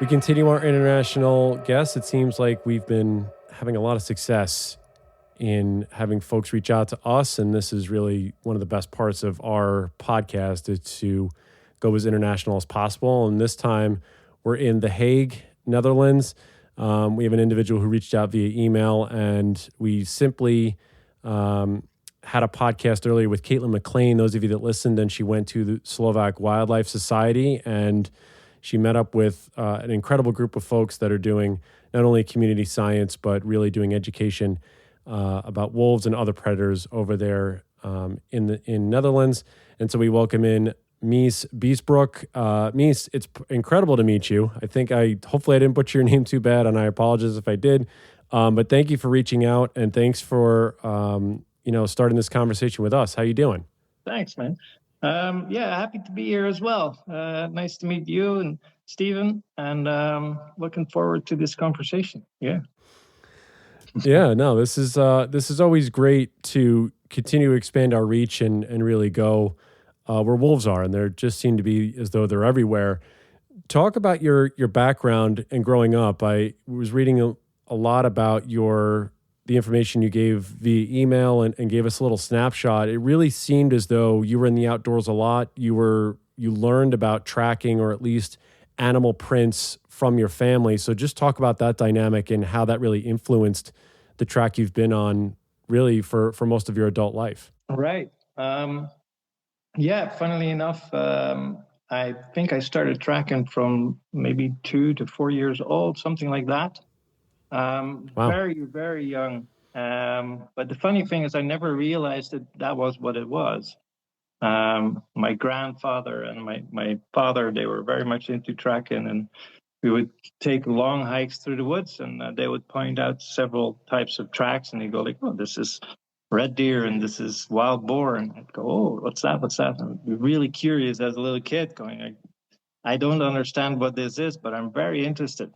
We continue our international guests. It seems like we've been having a lot of success in having folks reach out to us, and this is really one of the best parts of our podcast is to go as international as possible. And this time we're in The Hague, Netherlands. We have an individual who reached out via email, and we simply had a podcast earlier with Caitlin McLean. Those of you that listened, and she went to the Slovak Wildlife Society, and she met up with an incredible group of folks that are doing not only community science, but really doing education about wolves and other predators over there in Netherlands. And so we welcome in Mich Biesbroek. Mich, it's incredible to meet you. Hopefully I didn't butcher your name too bad, and I apologize if I did. But thank you for reaching out, and thanks for starting this conversation with us. How you doing? Thanks, man. Happy to be here as well. Nice to meet you and Stephen, and looking forward to this conversation. Yeah. Yeah, no, this is always great to continue to expand our reach and really go where wolves are, and there just seem to be as though they're everywhere. Talk about your background and growing up. I was reading a lot about the information you gave via email and gave us a little snapshot. It really seemed as though you were in the outdoors a lot. You learned about tracking, or at least animal prints, from your family. So just talk about that dynamic and how that really influenced the track you've been on really for most of your adult life. Right. Funnily enough, I think I started tracking from maybe 2 to 4 years old, something like that. Wow. Very, very young. But the funny thing is I never realized that was what it was. My grandfather and my father, they were very much into tracking, and we would take long hikes through the woods, and they would point out several types of tracks, and they'd go like, oh, this is red deer and this is wild boar. And I'd go, oh, what's that? And I'd be really curious as a little kid going, I don't understand what this is, but I'm very interested.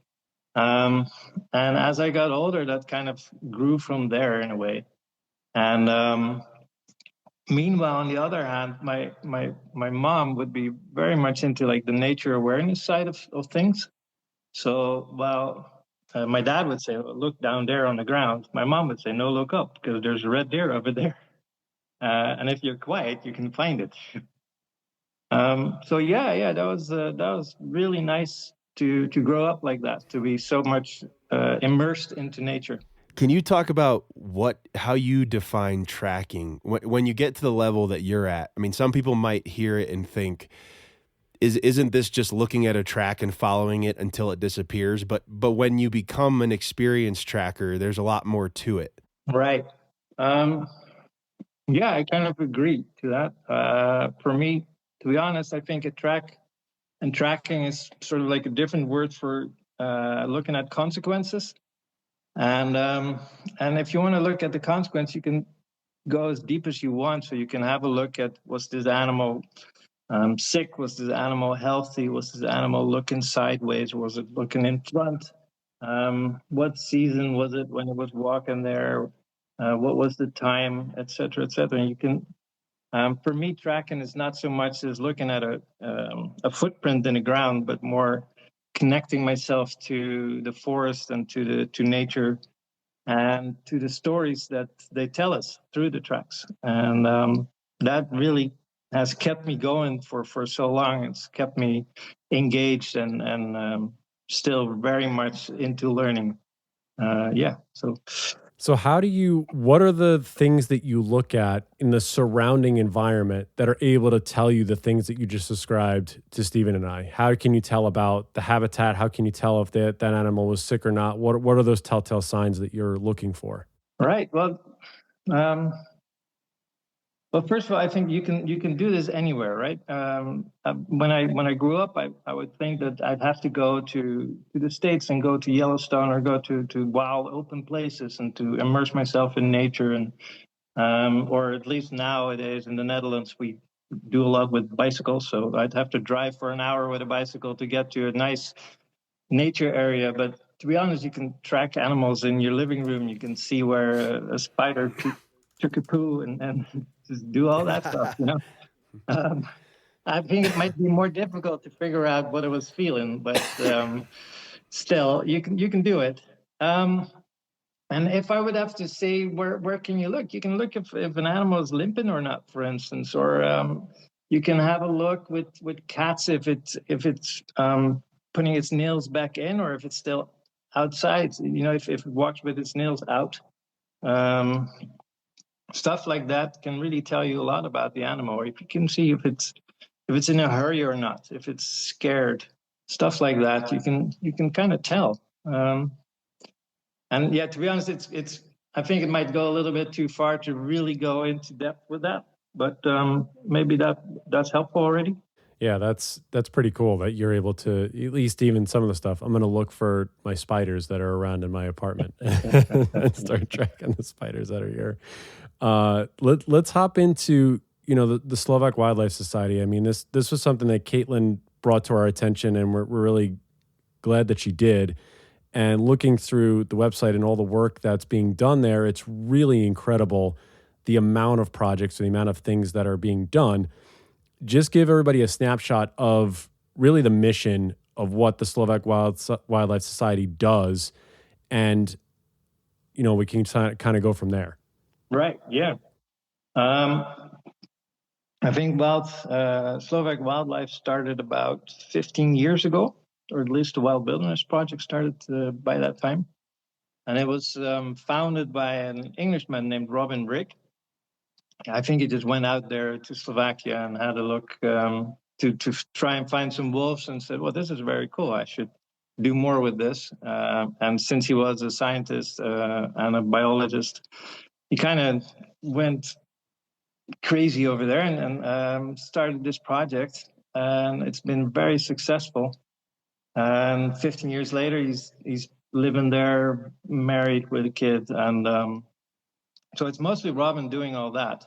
And as I got older, that kind of grew from there in a way. And meanwhile, on the other hand, my mom would be very much into like the nature awareness side of things. So while my dad would say, oh, look down there on the ground, my mom would say, no, look up, because there's a red deer over there. And if you're quiet, you can find it. That was really nice to grow up like that, to be so much immersed into nature. Can you talk about how you define tracking when you get to the level that you're at? I mean, some people might hear it and think, isn't this just looking at a track and following it until it disappears? But when you become an experienced tracker, there's a lot more to it. Right. I kind of agree to that. For me, to be honest, I think tracking is sort of like a different word for looking at consequences. And if you want to look at the consequence, you can go as deep as you want. So you can have a look at, was this animal sick? Was this animal healthy? Was this animal looking sideways? Was it looking in front? What season was it when it was walking there? What was the time, et cetera, et cetera. And you can, for me, tracking is not so much as looking at a footprint in the ground, but more connecting myself to the forest and to nature and to the stories that they tell us through the tracks. And that really has kept me going for so long. It's kept me engaged and still very much into learning. So what are the things that you look at in the surrounding environment that are able to tell you the things that you just described to Stephen and I? How can you tell about the habitat? How can you tell if that animal was sick or not? What are those telltale signs that you're looking for? Right. Well, first of all, I think you can do this anywhere, right? When I grew up, I would think that I'd have to go to the States and go to Yellowstone or go to wild open places and to immerse myself in nature, and or at least nowadays in the Netherlands we do a lot with bicycles, so I'd have to drive for an hour with a bicycle to get to a nice nature area. But to be honest, you can track animals in your living room. You can see where a spider took a poo and just do all that stuff, I think it might be more difficult to figure out what it was feeling, but still, you can do it. And if I would have to say where can you look? You can look if an animal is limping or not, for instance, or you can have a look with cats if it's putting its nails back in or if it's still outside. You know, if it walks with its nails out. Stuff like that can really tell you a lot about the animal. Or if you can see if it's in a hurry or not, if it's scared, stuff like that, you can kind of tell. And yeah, to be honest, it's I think it might go a little bit too far to really go into depth with that, but maybe that's helpful already. Yeah, that's pretty cool that you're able to, at least even some of the stuff. I'm going to look for my spiders that are around in my apartment and start tracking the spiders that are here. Let's hop into, the Slovak Wildlife Society. I mean, this was something that Caitlin brought to our attention, and we're really glad that she did. And looking through the website and all the work that's being done there, it's really incredible the amount of projects and the amount of things that are being done. Just give everybody a snapshot of really the mission of what the Slovak Wildlife Society does, and we can kind of go from there. Right. Yeah. I think Slovak Wildlife started about 15 years ago, or at least the Wild Wilderness Project started by that time, and it was founded by an Englishman named Robin Rigg. I think he just went out there to Slovakia and had a look to try and find some wolves and said, well, this is very cool. I should do more with this. And since he was a scientist and a biologist, he kind of went crazy over there and started this project. And it's been very successful. And 15 years later, he's living there, married with a kid. And so it's mostly Robin doing all that.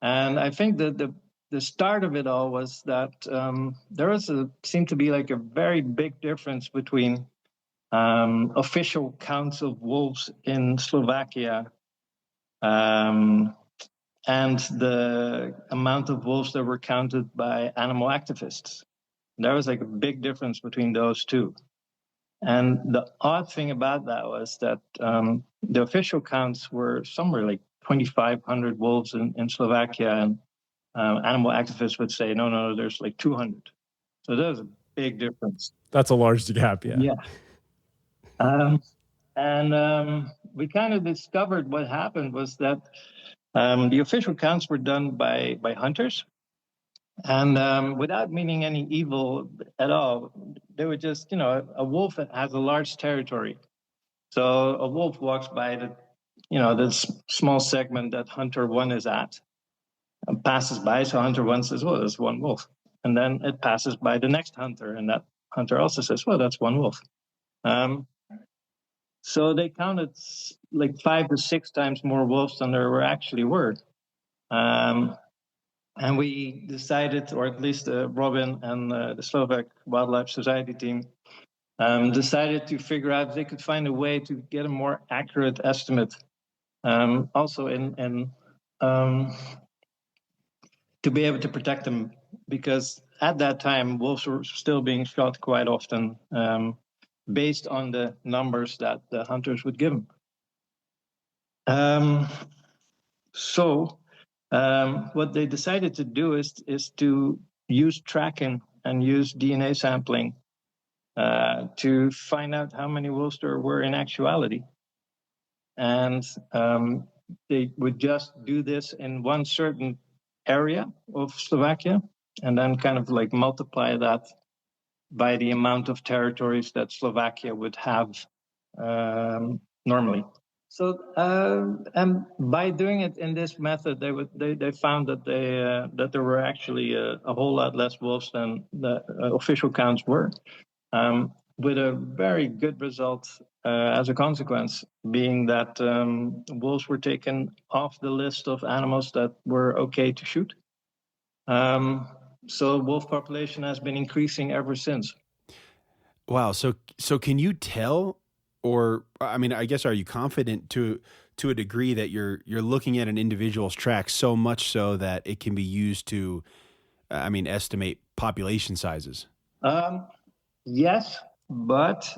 And I think that the start of it all was that there seemed to be like a very big difference between official counts of wolves in Slovakia and the amount of wolves that were counted by animal activists. There was like a big difference between those two. And the odd thing about that was that the official counts were somewhere like 2,500 wolves in Slovakia, and animal activists would say, no, there's like 200. So there's a big difference. That's a large gap, yeah. Yeah. And we kind of discovered what happened was that the official counts were done by hunters. And without meaning any evil at all, they were just, a wolf has a large territory. So a wolf walks by this small segment that hunter one is at and passes by. So hunter one says, well, there's one wolf. And then it passes by the next hunter, and that hunter also says, well, that's one wolf. So they counted like 5 to 6 times more wolves than there actually were. And we decided, or at least Robin and the Slovak Wildlife Society team decided to figure out if they could find a way to get a more accurate estimate. Also to be able to protect them, because at that time, wolves were still being shot quite often based on the numbers that the hunters would give them. So what they decided to do is to use tracking and use DNA sampling to find out how many wolves there were in actuality. And they would just do this in one certain area of Slovakia, and then kind of like multiply that by the amount of territories that Slovakia would have normally. So, and by doing it in this method, they found that that there were actually a whole lot less wolves than the official counts were, with a very good result as a consequence, being that wolves were taken off the list of animals that were okay to shoot. So wolf population has been increasing ever since. Wow. So can you tell, or I mean, I guess, are you confident to a degree that you're looking at an individual's track so much so that it can be used to estimate population sizes? Yes, but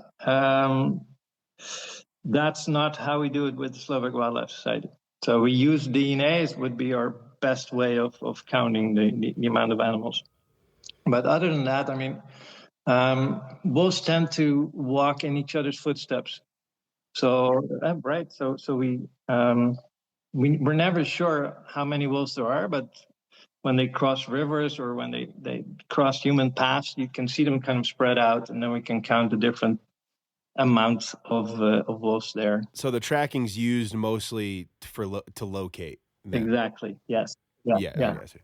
that's not how we do it with the Slovak Wildlife Society. So we use DNAs would be our best way of counting the amount of animals. But other than that, I mean, wolves tend to walk in each other's footsteps. So right, so we're never sure how many wolves there are, but when they cross rivers or when they cross human paths, you can see them kind of spread out, and then we can count the different amounts of wolves there. So the tracking's used mostly to locate them. Exactly. Yes. Yeah. I see.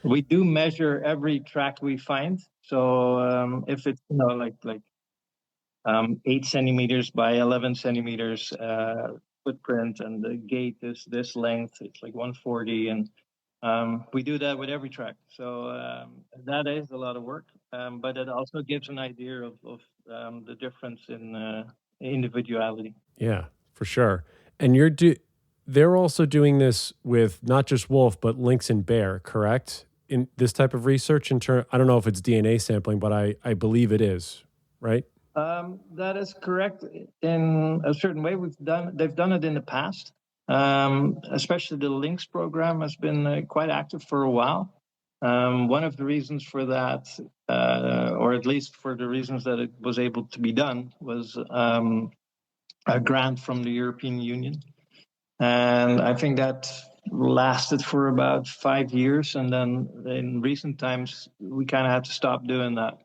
We do measure every track we find. So if it's like 8 centimeters by 11 centimeters footprint, and the gait is this length, it's like 140, and we do that with every track. So that is a lot of work, but it also gives an idea of the difference in individuality. Yeah, for sure. And they're also doing this with not just wolf, but lynx and bear, correct? In this type of research, I don't know if it's DNA sampling, but I believe it is, right? That is correct in a certain way. They've done it in the past. Especially the Lynx program has been quite active for a while. One of the reasons for that, or at least for the reasons that it was able to be done, was a grant from the European Union. And I think that lasted for about 5 years. And then in recent times, we kind of had to stop doing that.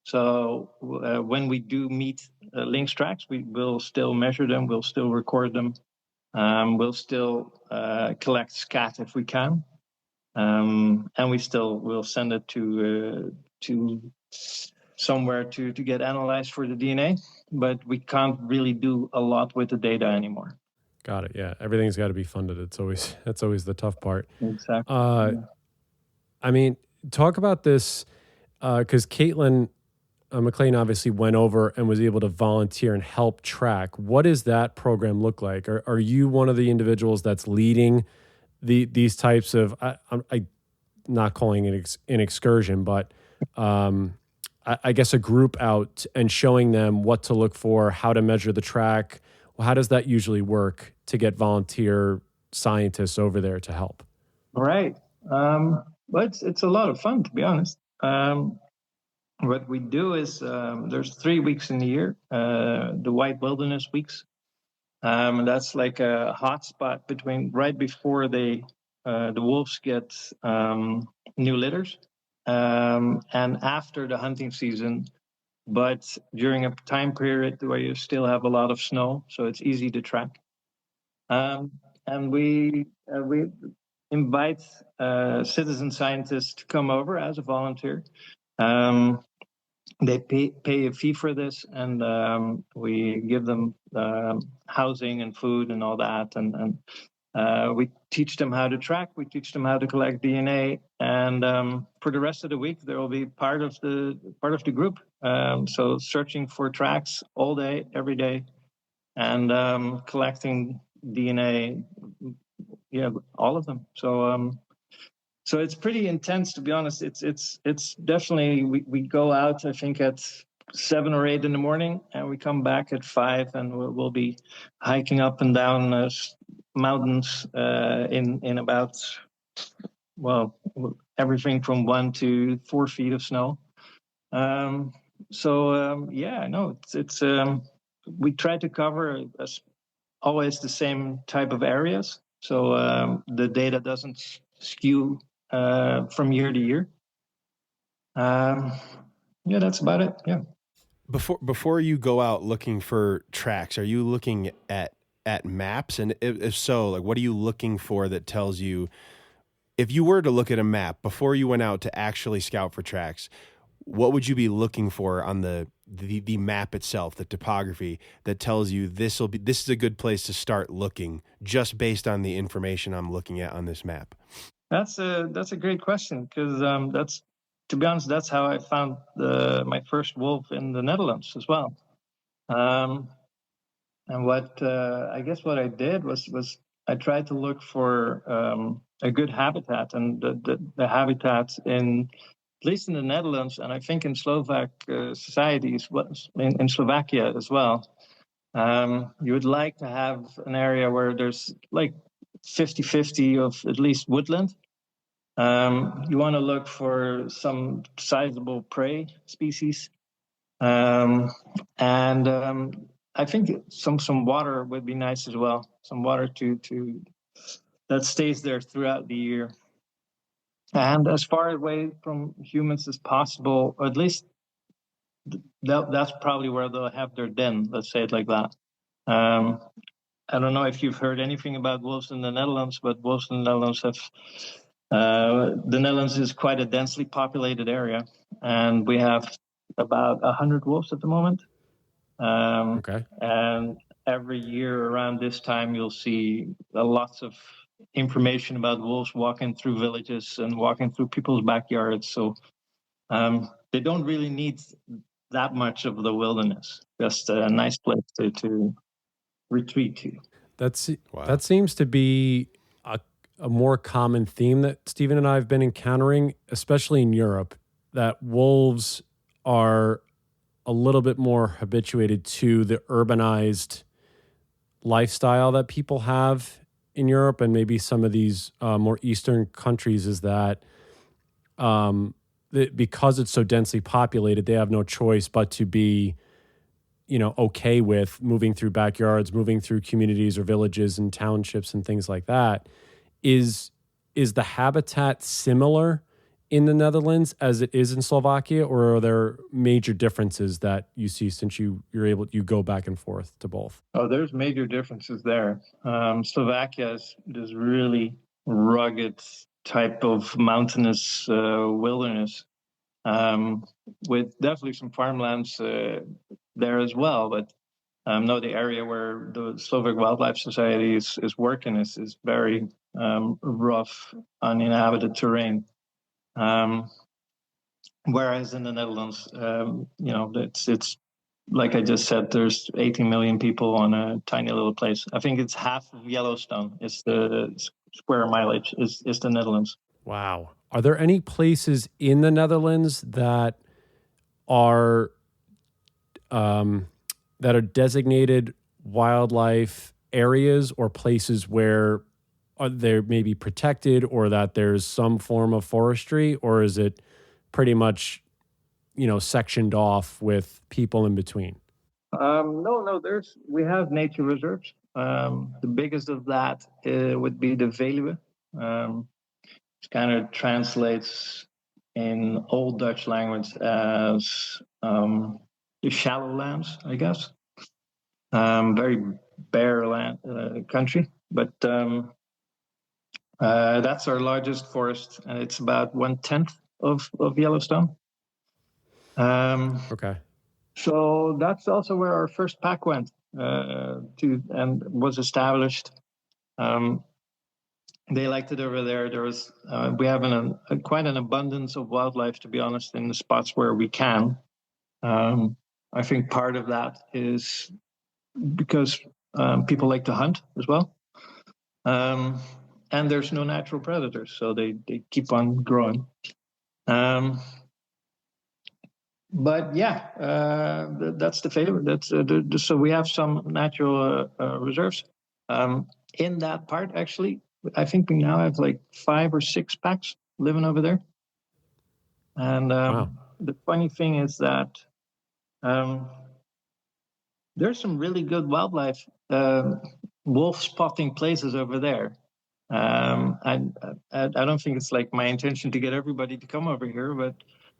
So when we do meet lynx tracks, we will still measure them, we'll still record them. We'll still collect scat if we can, and we'll send it to somewhere to get analyzed for the DNA. But we can't really do a lot with the data anymore. Got it. Yeah, everything's got to be funded. That's always the tough part. Exactly. I mean, talk about this because Caitlin McLean obviously went over and was able to volunteer and help track. What does that program look like? Are you one of the individuals that's leading these types of, I'm not calling it an excursion, but I guess a group out and showing them what to look for, how to measure the track? Well, how does that usually work to get volunteer scientists over there to help? Right. But it's a lot of fun, to be honest. What we do is there's 3 weeks in the year, the White Wilderness Weeks. That's like a hot spot right before the wolves get new litters, and after the hunting season, but during a time period where you still have a lot of snow, so it's easy to track. And we invite citizen scientists to come over as a volunteer. They pay a fee for this, and we give them housing and food and all that, and we teach them how to track. We teach them how to collect DNA, and for the rest of the week, they will be part of the group. So searching for tracks all day, every day, and collecting DNA. Yeah, all of them. So it's pretty intense, to be honest. It's definitely, we go out, I think, at 7 or 8 in the morning, and we come back at 5, and we'll be hiking up and down mountains in about, well, everything from 1 to 4 feet of snow. Yeah, no, it's we try to cover always the same type of areas, so the data doesn't skew from year to year. Yeah, that's about it. Yeah. Before you go out looking for tracks, are you looking at maps? And if so, like, what are you looking for that tells you, if you were to look at a map before you went out to actually scout for tracks, what would you be looking for on the map itself, the topography, that tells you this is a good place to start looking, just based on the information I'm looking at on this map? That's a great question, because to be honest, that's how I found my first wolf in the Netherlands as well. And what I guess what I did was I try to look for a good habitat, and the habitat at least in the Netherlands, and I think in Slovak societies, in Slovakia as well, you would like to have an area where there's like 50-50 of at least woodland. You want to look for some sizable prey species. And I think some water would be nice as well. Some water to that stays there throughout the year. And as far away from humans as possible, or at least that's probably where they'll have their den. Let's say it like that. I don't know if you've heard anything about wolves in the Netherlands, but wolves in the Netherlands the Netherlands is quite a densely populated area, and we have about 100 wolves at the moment. Okay. And every year around this time, you'll see lots of information about wolves walking through villages and walking through people's backyards. So they don't really need that much of the wilderness, just a nice place to retreat to. That seems to be a more common theme that Stephen and I have been encountering, especially in Europe, that wolves are a little bit more habituated to the urbanized lifestyle that people have in Europe and maybe some of these more Eastern countries, is that because it's so densely populated, they have no choice but to be, okay with moving through backyards, moving through communities or villages and townships and things like that. Is the habitat similar in the Netherlands as it is in Slovakia, or are there major differences that you see since you go back and forth to both? Oh, there's major differences there. Slovakia is this really rugged type of mountainous wilderness, with definitely some farmlands there as well. But no, the area where the Slovak Wildlife Society is working is very rough, uninhabited terrain. Whereas in the Netherlands, it's like I just said, there's 18 million people on a tiny little place. I think it's half of Yellowstone. It's the square mileage is the Netherlands. Wow. Are there any places in the Netherlands that are designated wildlife areas, or places where they're maybe protected, or that there's some form of forestry, or is it pretty much, sectioned off with people in between? No, we have nature reserves. The biggest of that would be the Veluwe. It kind of translates in Old Dutch language as the shallow lands, I guess. Very bare land country, but that's our largest forest, and it's about 1/10 of Yellowstone. Okay. So that's also where our first pack went to and was established. They liked it over there. There was we have quite an abundance of wildlife, to be honest, in the spots where we can. I think part of that is because people like to hunt as well. And there's no natural predators, so they keep on growing. But yeah, that's the favorite. That's so we have some natural reserves in that part. Actually, I think we now have like 5 or 6 packs living over there. And Wow. The funny thing is that there's some really good wildlife wolf spotting places over there. I don't think it's like my intention to get everybody to come over here, but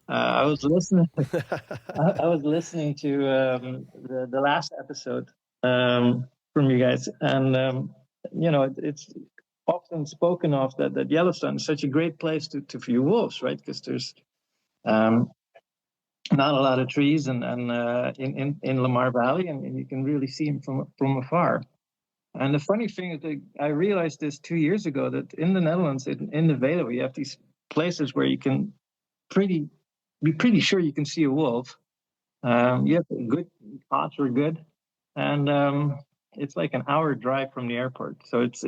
I was listening. I was listening to the last episode from you guys, and it's often spoken of that Yellowstone is such a great place to view wolves, right? Because there's not a lot of trees and in Lamar Valley, and you can really see them from afar. And the funny thing is that I realized this 2 years ago, that in the Netherlands, in the Veluwe, you have these places where you can be pretty sure you can see a wolf. You have good odds are good, and it's like an hour drive from the airport. So it's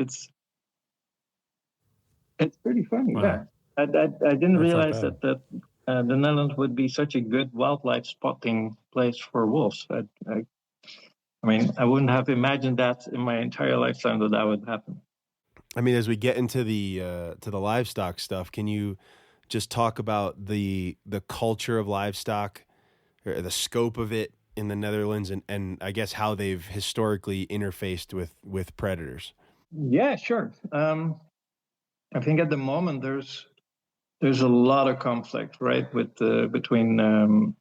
pretty funny. Wow. Yeah, I didn't That's not realize bad. that the Netherlands would be such a good wildlife spotting place for wolves. I mean, I wouldn't have imagined that in my entire lifetime that would happen. I mean, as we get into the livestock stuff, can you just talk about the culture of livestock, or the scope of it in the Netherlands, and I guess how they've historically interfaced with predators? Yeah, sure. I think at the moment there's a lot of conflict, right, with between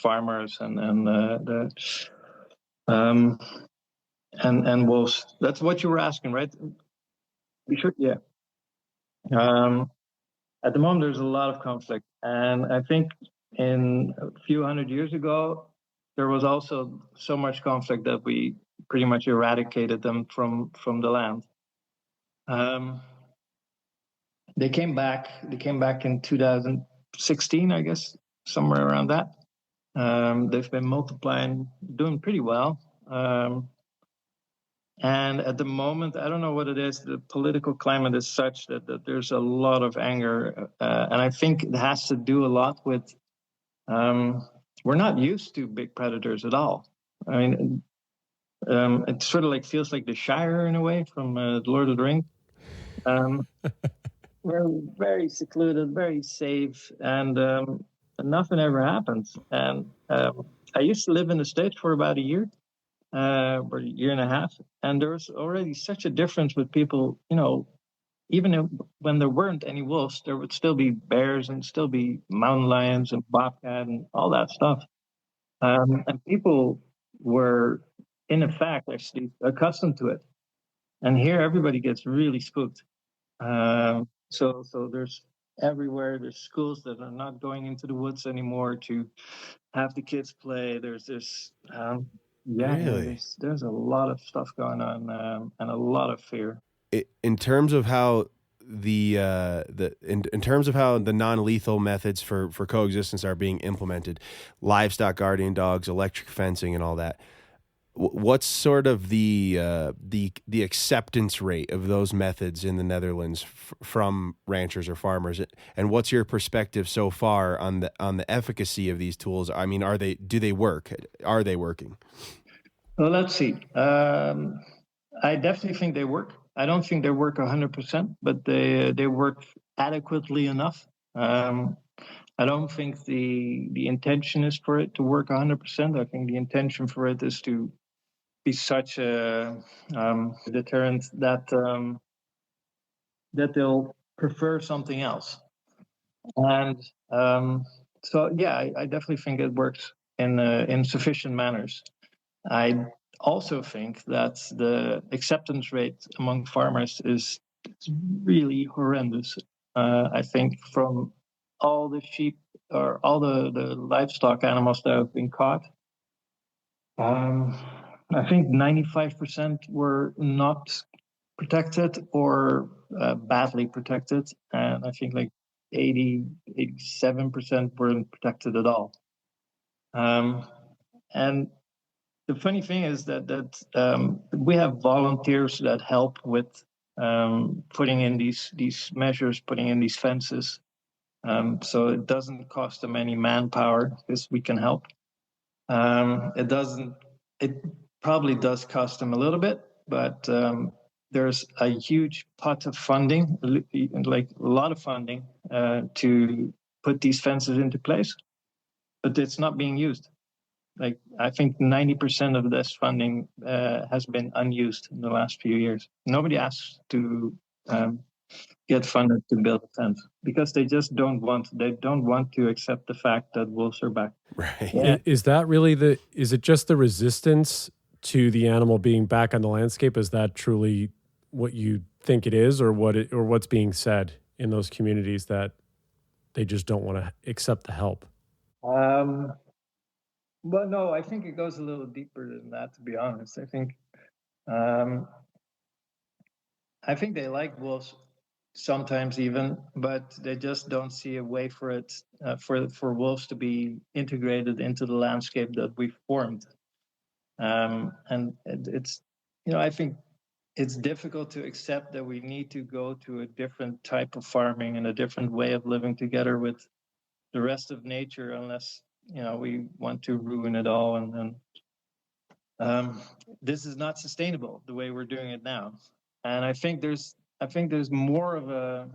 farmers and wolves. That's what you were asking, right? We should, yeah. At the moment, there's a lot of conflict, and I think in a few hundred years ago, there was also so much conflict that we pretty much eradicated them from the land. They came back. They came back in 2016, I guess, somewhere around that. They've been multiplying, doing pretty well. And at the moment, I don't know what it is. The political climate is such that there's a lot of anger, and I think it has to do a lot with we're not used to big predators at all. I mean, it sort of like feels like the Shire in a way from Lord of the Rings. We're very secluded, very safe, and nothing ever happens. And I used to live in the States for about a year, or a year and a half, and there was already such a difference with people. You know, even when there weren't any wolves, there would still be bears and still be mountain lions and bobcat and all that stuff. And people were, in effect, actually accustomed to it. And here, everybody gets really spooked. So there's everywhere. There's schools that are not going into the woods anymore to have the kids play. There's this, Really? there's a lot of stuff going on, and a lot of fear. In terms of how in terms of how the non-lethal methods for coexistence are being implemented, livestock guardian dogs, electric fencing, and all that. What's sort of the acceptance rate of those methods in the Netherlands from ranchers or farmers, and what's your perspective so far on the efficacy of these tools? I mean, do they work? Are they working? Well, let's see. I definitely think they work. I don't think they work 100%, but they work adequately enough. I don't think the intention is for it to work 100%. I think the intention for it is to be such a deterrent that that they'll prefer something else. And so, yeah, I definitely think it works in sufficient manners. I also think that the acceptance rate among farmers is really horrendous. I think from all the sheep or all the livestock animals that have been caught, I think 95% were not protected or badly protected. And I think like 87% weren't protected at all. And the funny thing is that we have volunteers that help with putting in these measures, putting in these fences. So it doesn't cost them any manpower because we can help. It probably does cost them a little bit, but there's a huge pot of funding, like a lot of funding, to put these fences into place, but it's not being used. Like, I think 90% of this funding has been unused in the last few years. Nobody asks to get funded to build a fence because they just don't want to accept the fact that wolves are back. Right. Yeah. Is that really is it just the resistance to the animal being back on the landscape? Is that truly what you think it is, or what's being said in those communities that they just don't want to accept the help? Well, no, I think it goes a little deeper than that, to be honest. I think they like wolves sometimes even, but they just don't see a way for it for wolves to be integrated into the landscape that we've formed. And it's I think it's difficult to accept that we need to go to a different type of farming and a different way of living together with the rest of nature, unless we want to ruin it all. And this is not sustainable the way we're doing it now. And I think there's more of a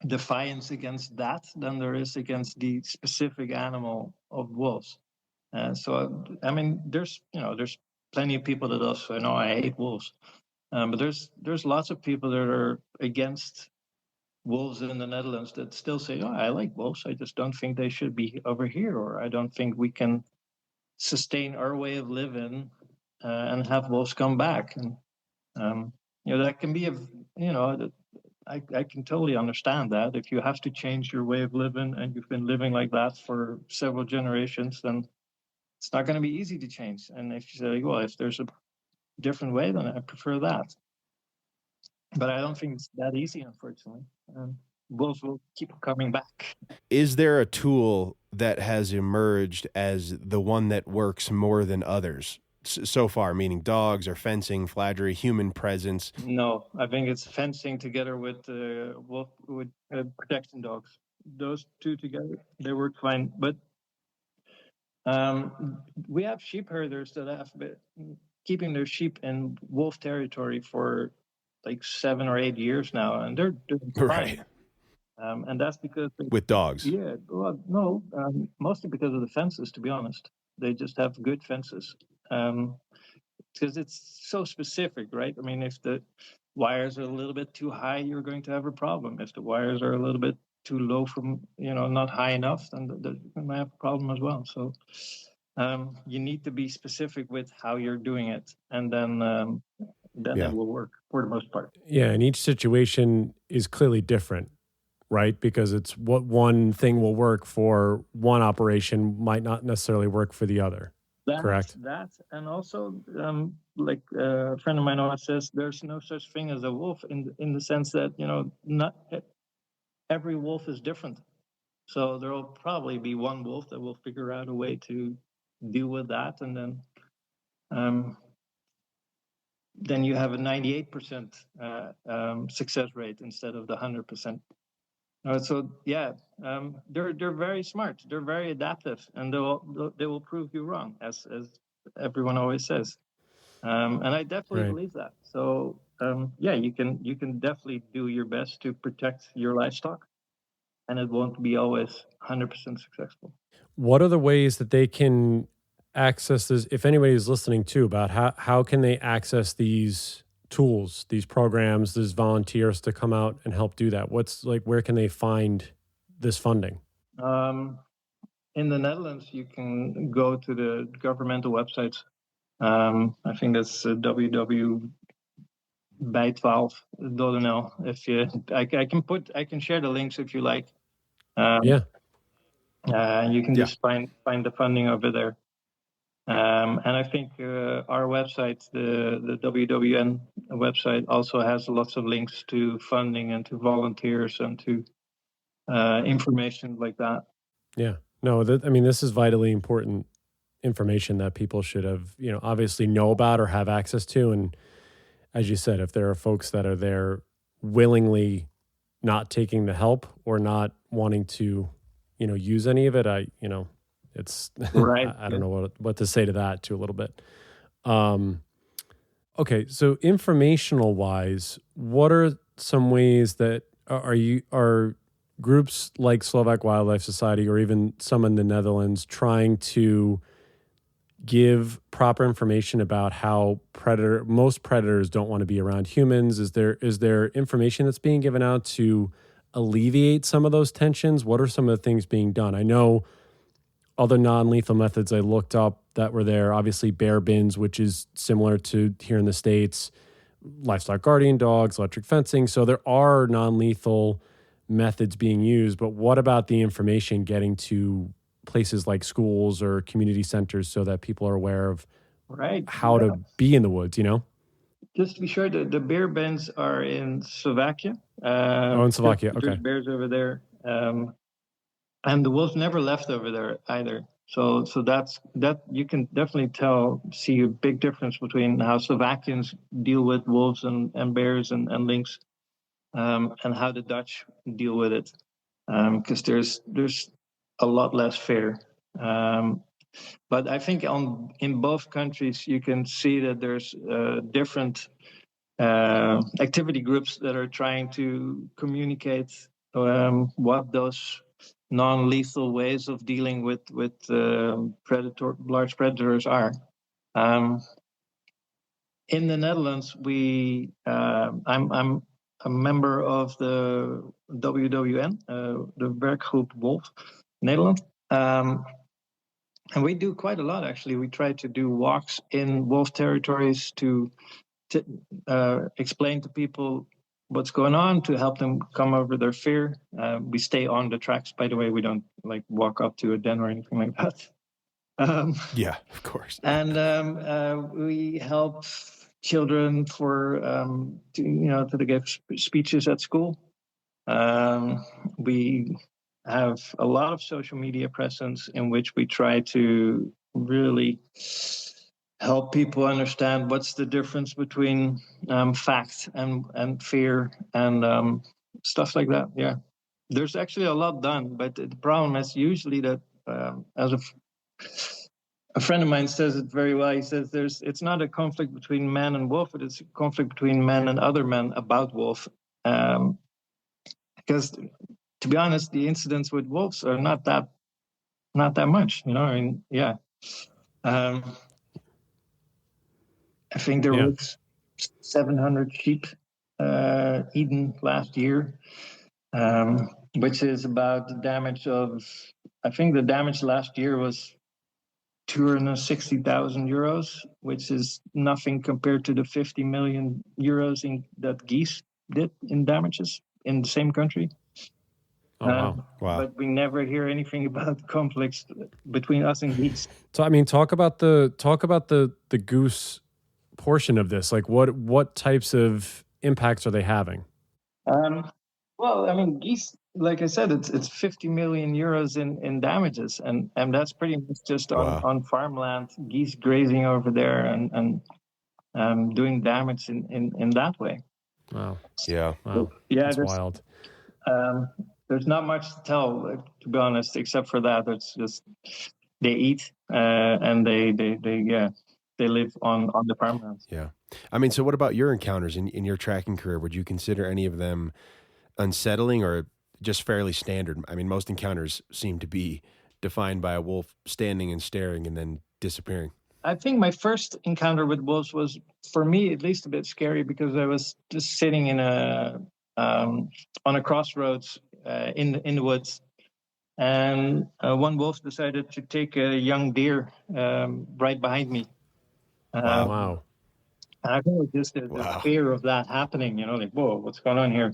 defiance against that than there is against the specific animal of wolves. So I mean, there's plenty of people that also know I hate wolves, but there's lots of people that are against wolves in the Netherlands that still say, "Oh, I like wolves. I just don't think they should be over here, or I don't think we can sustain our way of living and have wolves come back." And that can be I can totally understand that. If you have to change your way of living and you've been living like that for several generations, then it's not going to be easy to change. And if you say, well, if there's a different way, then I prefer that. But I don't think it's that easy, unfortunately. Wolves will keep coming back. Is there a tool that has emerged as the one that works more than others so far, meaning dogs or fencing, flattery, human presence? No, I think it's fencing together with protection dogs. Those two together, they work fine. But we have sheep herders that have been keeping their sheep in wolf territory for like 7 or 8 years now, and they're doing fine. Right. And that's because with dogs. Yeah, well, no, mostly because of the fences. To be honest, they just have good fences. Because it's so specific, right? I mean, if the wires are a little bit too high, you're going to have a problem. If the wires are a little bit too low from, not high enough, then you might have a problem as well. So you need to be specific with how you're doing it, and then it will work for the most part. Yeah, and each situation is clearly different, right? Because it's what one thing will work for one operation might not necessarily work for the other. Correct. That, and also, like a friend of mine always says, there's no such thing as a wolf in the sense that not every wolf is different. So there will probably be one wolf that will figure out a way to deal with that, and then you have a 98% success rate instead of the 100%. So yeah, they're very smart. They're very adaptive, and they will prove you wrong, as everyone always says. And I definitely believe that. So yeah, you can definitely do your best to protect your livestock, and it won't be always 100% successful. What are the ways that they can access this? If anybody is listening too, about how can they access these tools, these programs, these volunteers to come out and help do that? Where can they find this funding? In the Netherlands, you can go to the governmental websites. I think that's www.bij12.nl. I can share the links if you like. You can just find the funding over there. And I think our website, the WWN website, also has lots of links to funding and to volunteers and to information like that. Yeah. No, this is vitally important information that people should have, obviously know about or have access to. And as you said, if there are folks that are there willingly not taking the help or not wanting to, use any of it, it's right. I don't know what to say to that too a little bit. Okay, so informational wise, what are some ways that are groups like Slovak Wildlife Society or even some in the Netherlands trying to give proper information about how most predators don't want to be around humans? Is there information that's being given out to alleviate some of those tensions? What are some of the things being done? I know other non-lethal methods I looked up that were there, obviously bear bins, which is similar to here in the States, livestock guardian dogs, electric fencing. So there are non-lethal methods being used, but what about the information getting to places like schools or community centers so that people are aware of how to be in the woods, Just to be sure, the bear bins are in Slovakia. In Slovakia, okay. There's bears over there. And the wolves never left over there either. So that you can definitely see a big difference between how Slovakians deal with wolves and bears and lynx, and how the Dutch deal with it, because there's a lot less fear. But I think in both countries you can see that there's different activity groups that are trying to communicate what those non-lethal ways of dealing with large predators are. In the Netherlands, I'm a member of the WWN, the Werkgroep Wolf Nederland. And we do quite a lot, actually. We try to do walks in wolf territories to explain to people what's going on, to help them come over their fear. We stay on the tracks, by the way. We don't like walk up to a den or anything like that. Yeah, of course. And we help children to give speeches at school. We have a lot of social media presence in which we try to really help people understand what's the difference between fact and fear and stuff like that. Yeah, there's actually a lot done, but the problem is usually that as a friend of mine says it very well. He says it's not a conflict between man and wolf, but it's a conflict between men and other men about wolf. Because to be honest, the incidents with wolves are not that much, I mean, yeah. I think there was 700 sheep eaten last year, which is about the damage of, I think the damage last year was 260,000 euros, which is nothing compared to the 50 million euros that geese did in damages in the same country. Oh, wow. But we never hear anything about conflicts between us and geese. So, I mean, talk about the goose portion of this. Like, what types of impacts are they having? Well, I mean, geese, like I said, it's 50 million euros in damages, and that's pretty much just on farmland, geese grazing over there and doing damage in that way. Wow. Yeah. Wow. Yeah, that's wild. There's not much to tell, to be honest, except for that. It's just they eat and they live on the farmlands. Yeah. I mean, so what about your encounters in your tracking career? Would you consider any of them unsettling or just fairly standard? I mean, most encounters seem to be defined by a wolf standing and staring and then disappearing. I think my first encounter with wolves was, for me at least, a bit scary because I was just sitting in on a crossroads in the woods, and one wolf decided to take a young deer right behind me. Wow. And I think it was just the fear of that happening, like, whoa, what's going on here?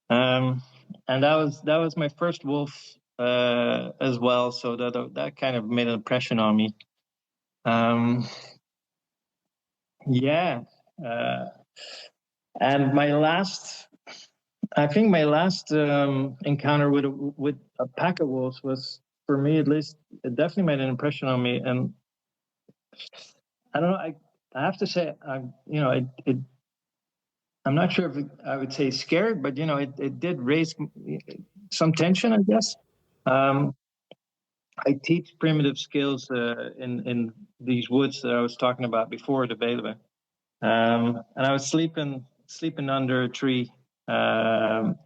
And that was my first wolf as well, so that kind of made an impression on me. And my last encounter with a pack of wolves was, for me at least, it definitely made an impression on me. And I don't know, I have to say, I'm not sure if I would say scared, but it did raise some tension, I guess. I teach primitive skills in these woods that I was talking about before, the Veluwe. And I was sleeping under a tree. And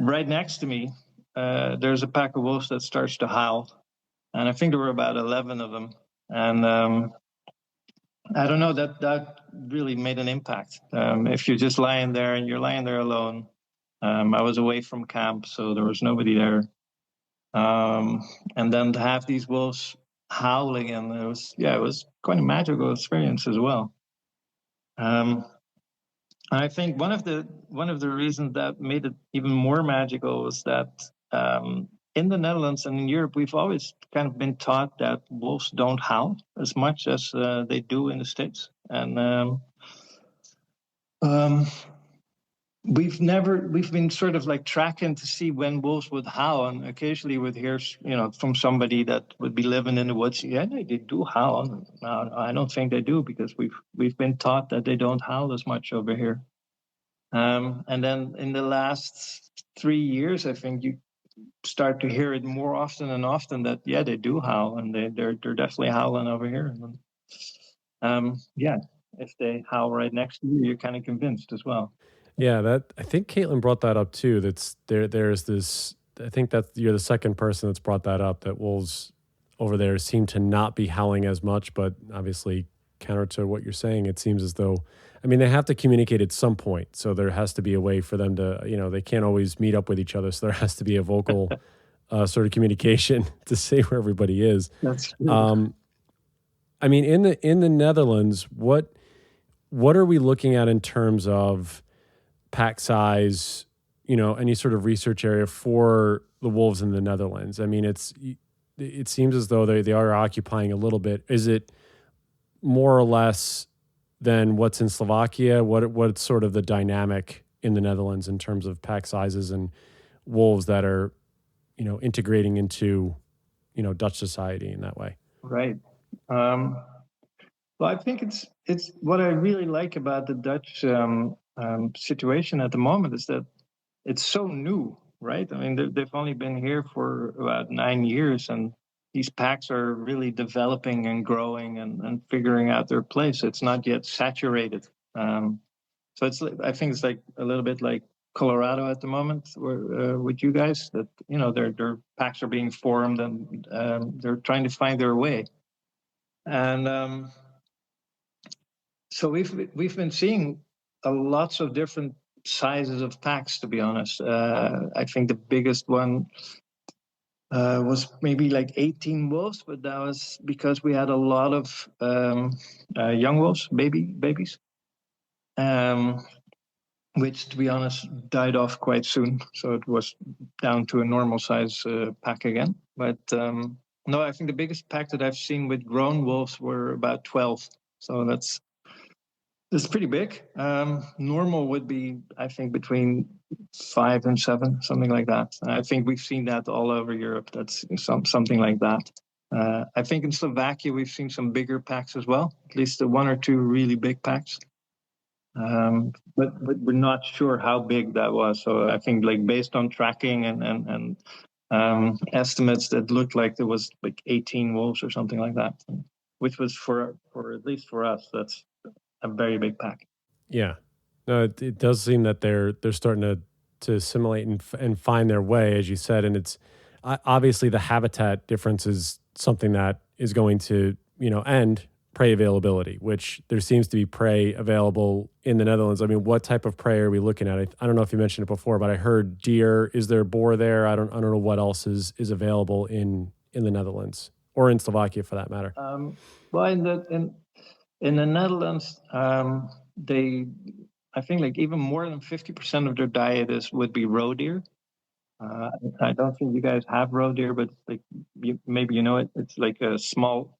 right next to me, there's a pack of wolves that starts to howl. And I think there were about 11 of them. And I don't know, that really made an impact. If you're just lying there and you're lying there alone, I was away from camp, so there was nobody there. And then to have these wolves howling, and it was quite a magical experience as well. I think one of the reasons that made it even more magical was that in the Netherlands and in Europe, we've always kind of been taught that wolves don't howl as much as they do in the States. And we've been sort of like tracking to see when wolves would howl, and occasionally would hear, from somebody that would be living in the woods. Yeah, they do howl. No, I don't think they do, because we've been taught that they don't howl as much over here. And then in the last 3 years, I think you start to hear it more often and often that, yeah, they do howl, and they're definitely howling over here. And yeah, if they howl right next to you, you're kind of convinced as well. Yeah, I think Caitlin brought that up too. There's this. I think that you're the second person that's brought that up. That wolves over there seem to not be howling as much, but obviously counter to what you're saying, it seems as though, I mean, they have to communicate at some point. So there has to be a way for them to, they can't always meet up with each other. So there has to be a vocal sort of communication to say where everybody is. That's true. I mean, in the Netherlands, what are we looking at in terms of pack size, any sort of research area for the wolves in the Netherlands? I mean, it seems as though they are occupying a little bit. Is it more or less than what's in Slovakia? What's sort of the dynamic in the Netherlands in terms of pack sizes and wolves that are, integrating into, Dutch society in that way? Right. Well, I think it's what I really like about the Dutch situation at the moment is that it's so new, right? I mean, they've only been here for about 9 years, and these packs are really developing and growing and figuring out their place. It's not yet saturated. So I think it's like a little bit like Colorado at the moment, where, with you guys, that their packs are being formed, and they're trying to find their way. And so we've been seeing lots of different sizes of packs, to be honest. I think the biggest one was maybe like 18 wolves, but that was because we had a lot of young wolves, babies, which, to be honest, died off quite soon. So it was down to a normal size pack again. But no, I think the biggest pack that I've seen with grown wolves were about 12. So that's pretty big. Normal would be, I think, between 5 and 7, something like that. I think we've seen that all over Europe. That's something like that. I think in Slovakia we've seen some bigger packs as well. At least 1 or 2 really big packs. But we're not sure how big that was. So I think, like, based on tracking and estimates, that looked like there was like 18 wolves or something like that, which was for at least for us, that's a very big pack. Yeah, no, it does seem that they're starting to assimilate and find their way, as you said. And it's obviously the habitat difference is something that is going to end prey availability, which there seems to be prey available in the Netherlands. I mean, what type of prey are we looking at? I don't know if you mentioned it before, but I heard deer. Is there boar there? I don't know what else is available in the Netherlands or in Slovakia for that matter. Well, in the Netherlands, I think like even more than 50% of their diet would be roe deer. I don't think you guys have roe deer, but like maybe it. It's like a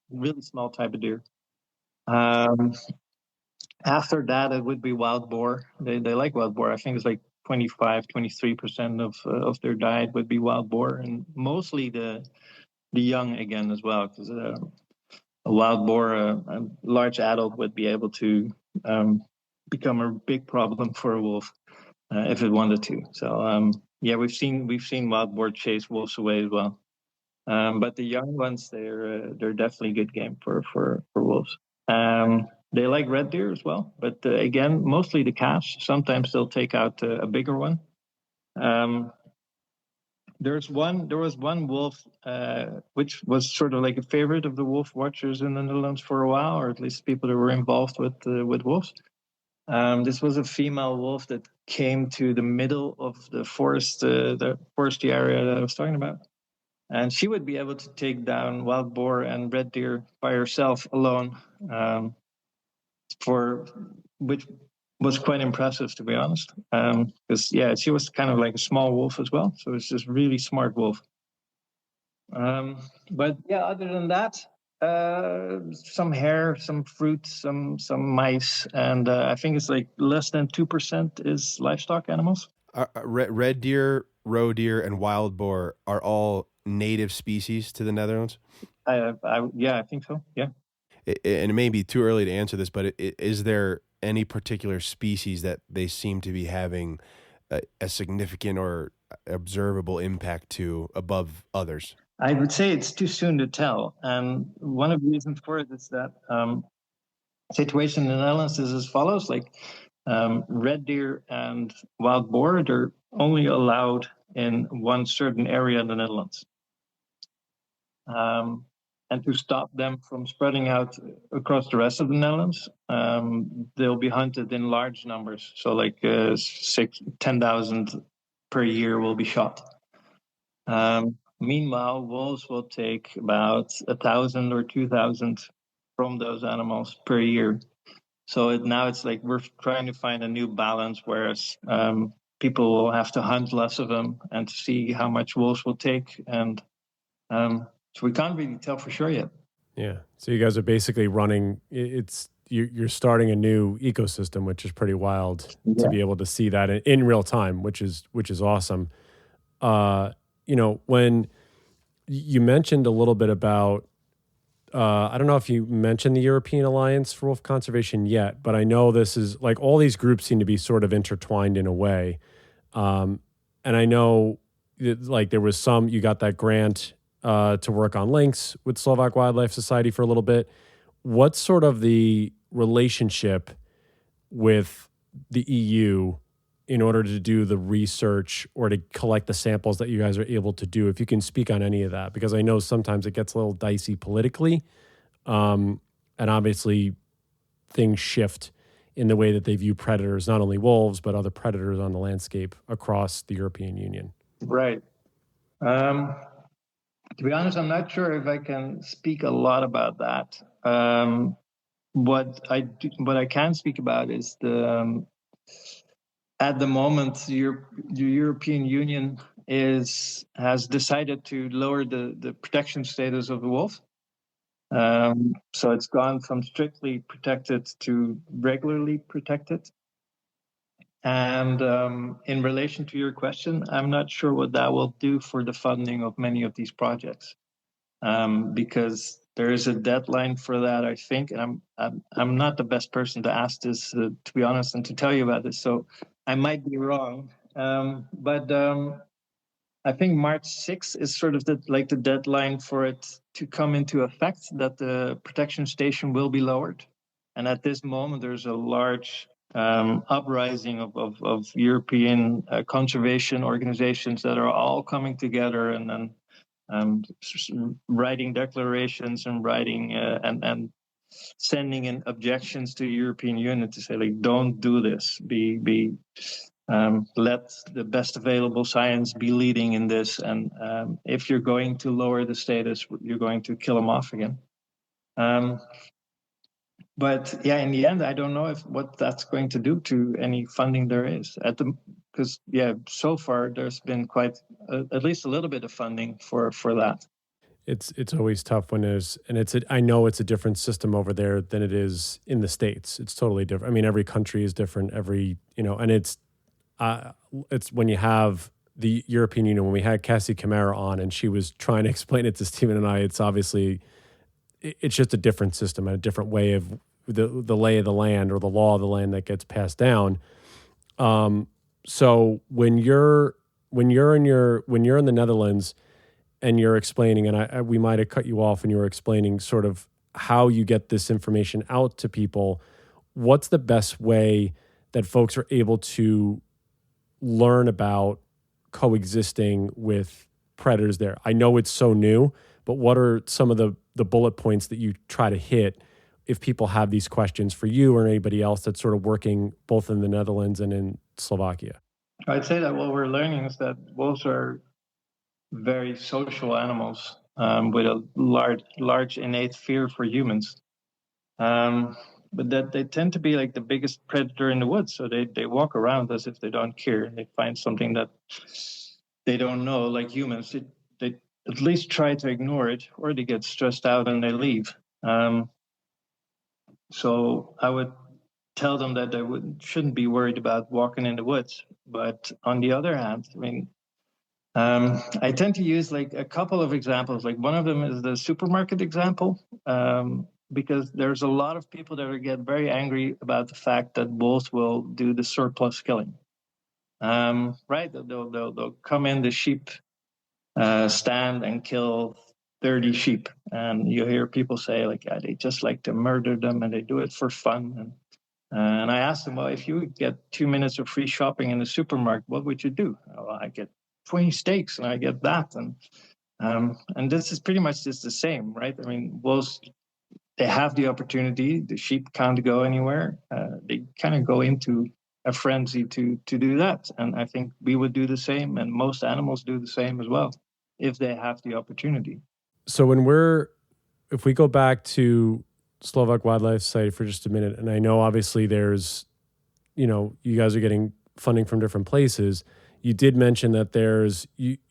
really small type of deer. After that, it would be wild boar. They like wild boar. I think it's like 23% of their diet would be wild boar, and mostly the young again as well, because a wild boar, a large adult, would be able to become a big problem for a wolf if it wanted to. So yeah, we've seen wild boar chase wolves away as well. But the young ones, they're definitely good game for wolves. They like red deer as well, but again, mostly the calves. Sometimes they'll take out a bigger one. There was one wolf which was sort of like a favorite of the wolf watchers in the Netherlands for a while, or at least people that were involved with wolves. This was a female wolf that came to the middle of the foresty area that I was talking about. And she would be able to take down wild boar and red deer by herself alone, which was quite impressive, to be honest. Because she was kind of like a small wolf as well, so it's just really smart wolf. But yeah, other than that, Some hare, some fruit, some mice, and I think it's like less than 2% is livestock animals. Red deer, roe deer, and wild boar are all native species to the Netherlands? I think so. Yeah. And it may be too early to answer this, but is there any particular species that they seem to be having a significant or observable impact to above others? I would say it's too soon to tell. And one of the reasons for it is that situation in the Netherlands is as follows: like red deer and wild boar, they're only allowed in one certain area in the Netherlands. And to stop them from spreading out across the rest of the Netherlands, they'll be hunted in large numbers. So like 10,000 per year will be shot. Meanwhile, wolves will take about 1,000 or 2,000 from those animals per year. So now it's like we're trying to find a new balance, whereas people will have to hunt less of them and to see how much wolves will take. And so we can't really tell for sure yet. Yeah. So you guys are basically running, you're starting a new ecosystem, which is pretty wild to be able to see that in real time, which is awesome. When you mentioned a little bit about, I don't know if you mentioned the European Alliance for Wolf Conservation yet, but I know this is like all these groups seem to be sort of intertwined in a way. And I know like there was you got that grant to work on lynx with Slovak Wildlife Society for a little bit. What's sort of the relationship with the EU in order to do the research or to collect the samples that you guys are able to do? If you can speak on any of that, because I know sometimes it gets a little dicey politically. And obviously things shift in the way that they view predators, not only wolves, but other predators on the landscape across the European Union. Right. To be honest, I'm not sure if I can speak a lot about that. What I can speak about is at the moment, the European Union has decided to lower the protection status of the wolf. So it's gone from strictly protected to regularly protected. And in relation to your question, I'm not sure what that will do for the funding of many of these projects, because there is a deadline for that, I think. And I'm not the best person to ask this, to be honest, and to tell you about this. So I might be wrong, but I think March 6th is sort of the deadline for it to come into effect, that the protection station will be lowered. And at this moment, there's a large uprising of European conservation organizations that are all coming together and writing declarations and writing and sending in objections to the European Union to say, like, don't do this. Let the best available science be leading in this. And if you're going to lower the status, you're going to kill them off again. But yeah, in the end, I don't know what that's going to do to any funding there is because so far there's been quite at least a little bit of funding for that. It's always tough when I know it's a different system over there than it is in the States. It's totally different. I mean, every country is different. And it's when you have the European Union. When we had Cassie Camara on, and she was trying to explain it to Stephen and I, it's obviously it's just a different system and a different way of the lay of the land or the law of the land that gets passed down. So when you're in the Netherlands and you're explaining, and we might have cut you off when you were explaining sort of how you get this information out to people, what's the best way that folks are able to learn about coexisting with predators there? I know it's so new, but what are some of the bullet points that you try to hit if people have these questions for you or anybody else that's sort of working both in the Netherlands and in Slovakia? I'd say that what we're learning is that wolves are very social animals with a large innate fear for humans. But that they tend to be like the biggest predator in the woods. So they walk around as if they don't care. They find something that they don't know, like humans. They at least try to ignore it, or they get stressed out and they leave. So I would tell them that they shouldn't be worried about walking in the woods. But on the other hand, I mean, I tend to use like a couple of examples. Like one of them is the supermarket example, because there's a lot of people that get very angry about the fact that wolves will do the surplus killing. Right? They'll come in the sheep stand and kill 30 sheep, and you hear people say like, yeah, they just like to murder them and they do it for fun. And I asked them, well, if you would get 2 minutes of free shopping in the supermarket, what would you do? Well, I get 20 steaks and I get that. And this is pretty much just the same, right? I mean, wolves, they have the opportunity. The sheep can't go anywhere. They kind of go into a frenzy to do that. And I think we would do the same, and most animals do the same as well, if they have the opportunity. So if we go back to Slovak Wildlife Society for just a minute, and I know obviously there's, you guys are getting funding from different places. You did mention that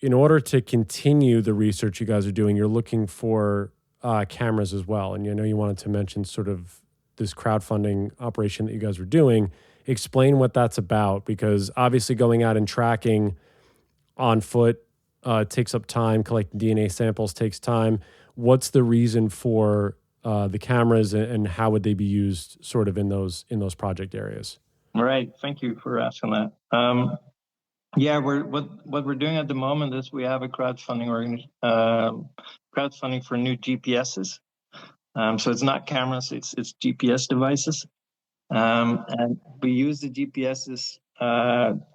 in order to continue the research you guys are doing, you're looking for cameras as well. And I know you wanted to mention sort of this crowdfunding operation that you guys were doing. Explain what that's about, because obviously going out and tracking on foot takes up time. Collecting DNA samples takes time. What's the reason for the cameras, and how would they be used sort of in those project areas? Right. Thank you for asking that. What we're doing at the moment is we have a crowdfunding for new GPSs. So it's not cameras, it's GPS devices. And we use the GPSs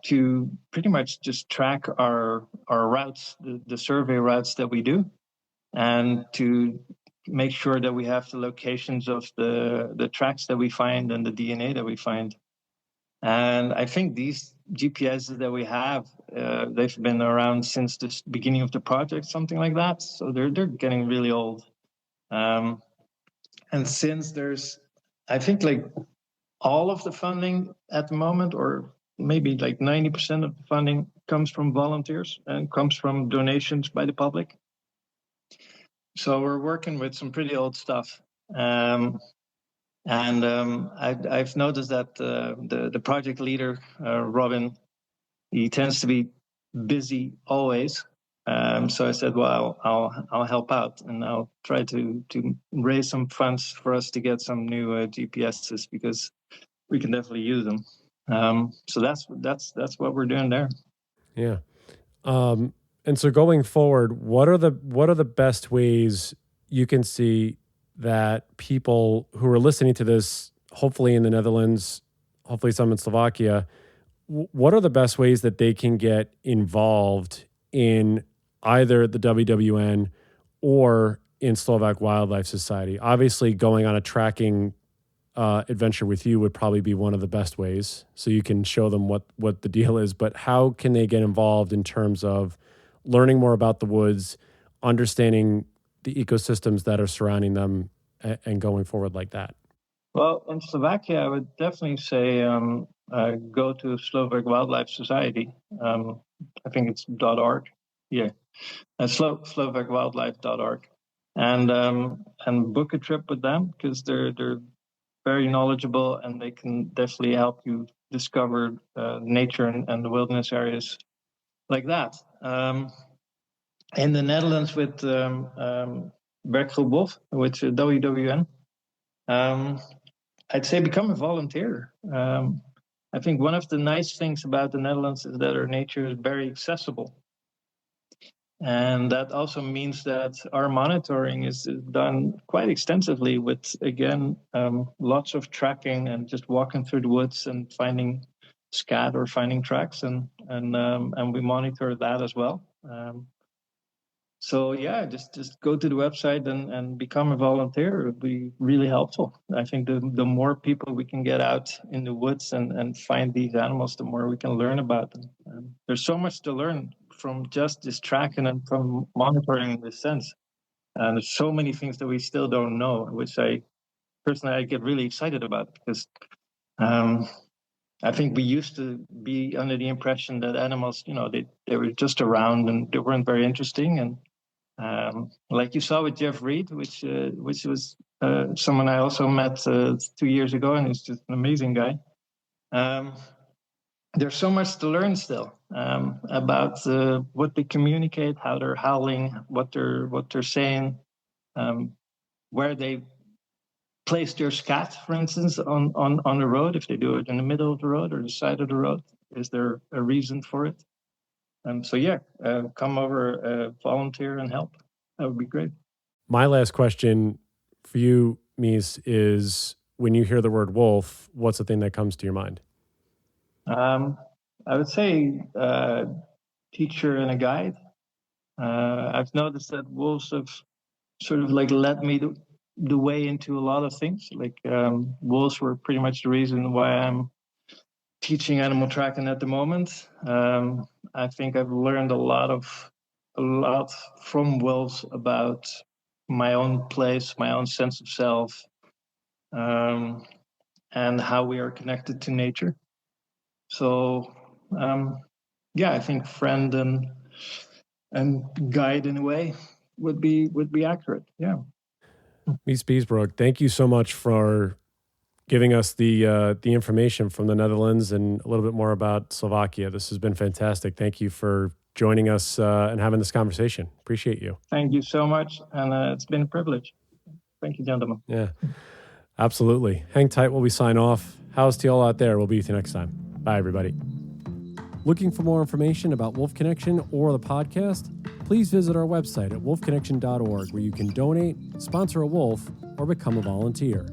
to pretty much just track our routes, the survey routes that we do, and to make sure that we have the locations of the tracks that we find and the DNA that we find. And I think these GPSs that we have, they've been around since the beginning of the project, something like that. So they're getting really old. And since there's, I think like all of the funding at the moment, or maybe like 90% of the funding, comes from volunteers and comes from donations by the public. So we're working with some pretty old stuff. I've noticed that the project leader, Robin, he tends to be busy always. So I said, well, I'll help out, and I'll try to raise some funds for us to get some new GPSs, because we can definitely use them. So that's what we're doing there. Yeah. And so going forward, what are the best ways you can see that people who are listening to this, hopefully in the Netherlands, hopefully some in Slovakia, what are the best ways that they can get involved in either the WWN or in Slovak Wildlife Society? Obviously, going on a tracking adventure with you would probably be one of the best ways, so you can show them what the deal is. But how can they get involved in terms of learning more about the woods, understanding the ecosystems that are surrounding them, and going forward like that? Well, in Slovakia, I would definitely say go to Slovak Wildlife Society. I think it's .org. Yeah, slovakwildlife.org, and book a trip with them, because they're very knowledgeable, and they can definitely help you discover nature and the wilderness areas like that. In the Netherlands with Werkgroep Wolf, with WWN, I'd say become a volunteer. I think one of the nice things about the Netherlands is that our nature is very accessible. And that also means that our monitoring is done quite extensively with, again, lots of tracking and just walking through the woods and finding scat or finding tracks, and we monitor that as well. So yeah, just go to the website and become a volunteer. It would be really helpful. I think the more people we can get out in the woods and find these animals, the more we can learn about them. There's so much to learn from just this tracking and from monitoring in this sense. And there's so many things that we still don't know, which I get really excited about, because I think we used to be under the impression that animals, they were just around and they weren't very interesting. And Like you saw with Jeff Reed, which was someone I also met 2 years ago, and he's just an amazing guy. There's so much to learn still about what they communicate, how they're howling, what they're saying, where they place their scat, for instance, on the road. If they do it in the middle of the road or the side of the road, is there a reason for it? So yeah, come over, volunteer and help. That would be great. My last question for you, Mies, is when you hear the word wolf, what's the thing that comes to your mind? I would say teacher and a guide. I've noticed that wolves have sort of like led me the way into a lot of things. Like wolves were pretty much the reason why I'm teaching animal tracking at the moment. I think I've learned a lot from wolves about my own place, my own sense of self, and how we are connected to nature. So, yeah, I think friend and guide in a way would be accurate. Yeah. Mich Biesbroek, thank you so much for giving us the information from the Netherlands and a little bit more about Slovakia. This has been fantastic. Thank you for joining us and having this conversation. Appreciate you. Thank you so much. And it's been a privilege. Thank you, gentlemen. Yeah, absolutely. Hang tight while we sign off. How's to y'all out there? We'll be with you next time. Bye, everybody. Looking for more information about Wolf Connection or the podcast? Please visit our website at wolfconnection.org, where you can donate, sponsor a wolf, or become a volunteer.